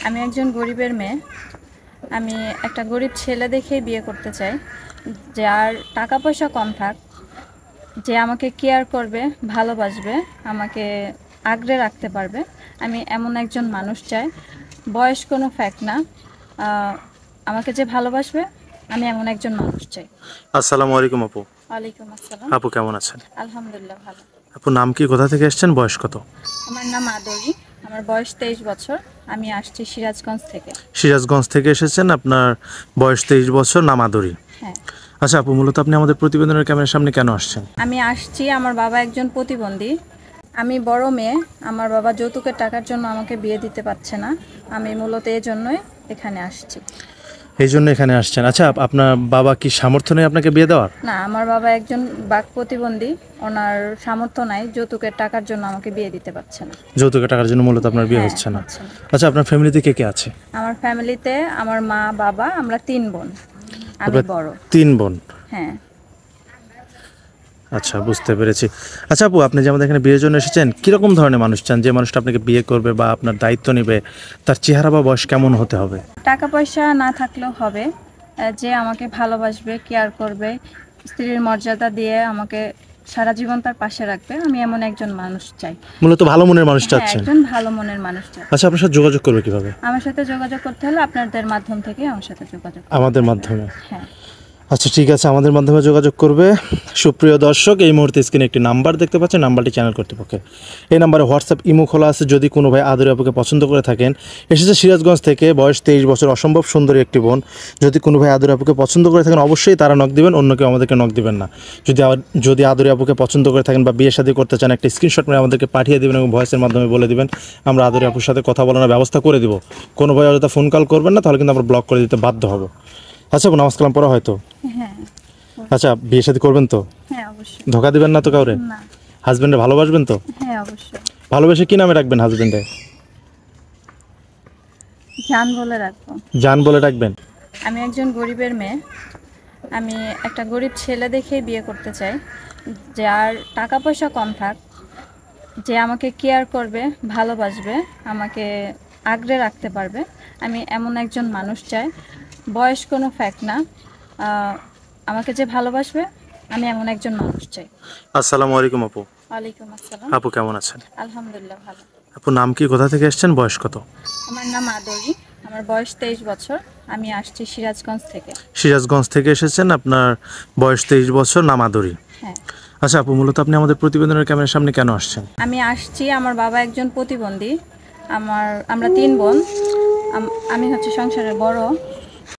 আমি একজন গরিবের মেয়ে। আমি একটা গরিব ছেলে দেখেই বিয়ে করতে চাই, যে আর টাকা পয়সা কম থাক, যে আমাকে কেয়ার করবে, ভালোবাসবে, আমাকে আগলে রাখতে পারবে। আমি এমন একজন মানুষ চাই। বয়স কোনো ফ্যাক্ট না। আমাকে যে ভালোবাসবে, আমি এমন একজন মানুষ চাই। আসসালামু আলাইকুম আপু। ওয়ালাইকুম আসসালাম। আপু কেমন আছেন? আলহামদুলিল্লাহ ভালো। আপু নাম কি, কোথা থেকে এসেছেন, বয়স কত? আমার নাম আদরি, আমার বয়স 23 বছর। আমি আসছি সিরাজগঞ্জ থেকে। সিরাজগঞ্জ থেকে এসেছেন, আপনার বয়স 23 বছর, নাম আদরি। হ্যাঁ। আচ্ছা আপু, মূলত আপনি আমাদের প্রতিবেদনের ক্যামেরার সামনে কেন আসছেন? আমি আসছি, আমার বাবা একজন প্রতিবন্ধী। আমি বড় মেয়ে। আমার বাবা যৌতুকের টাকার জন্য আমাকে বিয়ে দিতে পারছে না। আমি মূলত এই জন্যই এখানে আসছি। এই জন্য এখানে আসছেন। আচ্ছা, আপনার বাবা কি সামর্থ্য নেই আপনাকে বিয়ে দেওয়ার? না, আমার বাবা একজন বাক প্রতিবন্ধী। ওনার সামর্থ্য নাই, যৌতুকের টাকার জন্য আমাকে বিয়ে দিতে পারছে না। যৌতুকের টাকার জন্য মূলত আপনার বিয়ে হ্যাঁ, হচ্ছে না। হচ্ছে না। আচ্ছা, আপনার ফ্যামিলিতে কে কে আছে? আমার ফ্যামিলিতে আমার মা, বাবা, আমরা 3 বোন। আমি আপনার বড়। 3 বোন। হ্যাঁ। আচ্ছা, বুঝতে পেরেছি। আচ্ছা আপু, আপনি যে আমাদের এখানে বিয়ের জন্য এসেছেন, কিরকম ধরনের মানুষ চান? যে মানুষটা আপনাকে বিয়ে করবে বা আপনার দায়িত্ব নেবে, তার চেহারা বা বয়স কেমন হতে হবে? টাকা পয়সা না থাকলেও হবে, যে আমাকে ভালোবাসবে, কেয়ার করবে, স্ত্রীর মর্যাদা দিয়ে আমাকে সারা জীবন তার পাশে রাখবে। আমি এমন একজন মানুষ চাই। মূলত ভালো মনের মানুষ হ্যাঁ, চাচ্ছেন। একজন ভালো মনের মানুষ চাই। আচ্ছা, আপনার সাথে যোগাযোগ করবে কিভাবে? আমার সাথে যোগাযোগ করতে হলে আপনাদের মাধ্যম থেকে আমার সাথে যোগাযোগ করতে আমাদের হবে। মাধ্যমে? হ্যাঁ। আচ্ছা ঠিক আছে, আমাদের মাধ্যমে যোগাযোগ করবে। সুপ্রিয় দর্শক, এই মুহূর্তে স্ক্রিনে একটি নাম্বার দেখতে পাচ্ছেন, নাম্বারটি চ্যানেল কর্তৃপক্ষের। এই নাম্বারে হোয়াটসঅ্যাপ ইমো খোলা আছে। যদি কোনো ভাই আদরি আপুকে পছন্দ করে থাকেন, এসেছে সিরাজগঞ্জ থেকে, বয়স 23 বছর, অসম্ভব সুন্দরী একটি বোন। যদি কোনো ভাই আদরি আপুকে পছন্দ করে থাকেন, অবশ্যই তারা নক দিবেন, অন্য কেউ আমাদেরকে নক দিবেন না। যদি আদরি আপুকে পছন্দ করে থাকেন বা বিয়ে শাদী করতে চান, একটা স্ক্রিনশট মেরে আমাদেরকে পাঠিয়ে দেবেন এবং ভয়েসের মাধ্যমে বলে দিবেন। আমরা আদরি আপুর সাথে কথা বলানোর ব্যবস্থা করে দিব। কোনো ভাই অযথা ফোন কল করবেন না, তাহলে কিন্তু আমরা ব্লক করে দিতে বাধ্য হব। আচ্ছা, নামাজ কালাম পড়া হয়তো? হ্যাঁ। আচ্ছা, বিয়ে শাদী করবেন তো? হ্যাঁ, অবশ্যই। ধোকা দিবেন না তো কাউরে? না। হাজবেন্ডে ভালোবাসবেন তো? হ্যাঁ, অবশ্যই। ভালোবেসে কি নামে রাখবেন হাজবেন্ডে? জান বলে রাখবো। জান বলে রাখবেন? আমি একজন গরিবের মেয়ে। আমি একটা গরিব ছেলে দেখেই বিয়ে করতে চাই, যে আর টাকা পয়সা কম থাক, যে আমাকে কেয়ার করবে, ভালোবাসবে, আমাকে আগলে রাখতে পারবে। আমি এমন একজন মানুষ চাই। বয়স কোনো ফ্যাক্ট না। আমাকে যে ভালোবাসবে, আমি এমন একজন মানুষ চাই। আসসালামু আলাইকুম আপু। ওয়ালাইকুম আসসালাম। আপু কেমন আছেন? আলহামদুলিল্লাহ ভালো। আপু নাম কি, কোথা থেকে এসেছেন, বয়স কত? আমার নাম আদরি, আমার বয়স 23 বছর। আমি আসছি সিরাজগঞ্জ থেকে। সিরাজগঞ্জ থেকে এসেছেন, আপনার বয়স 23 বছর, নাম আদরি। হ্যাঁ। আচ্ছা আপু, মূলত আপনি আমাদের প্রতিবেদনের ক্যামেরার সামনে কেন আসছেন? আমি আসছি, আমার বাবা একজন প্রতিবন্ধী। আমরা 3 বোন। আমি হচ্ছে সংসারের বড়।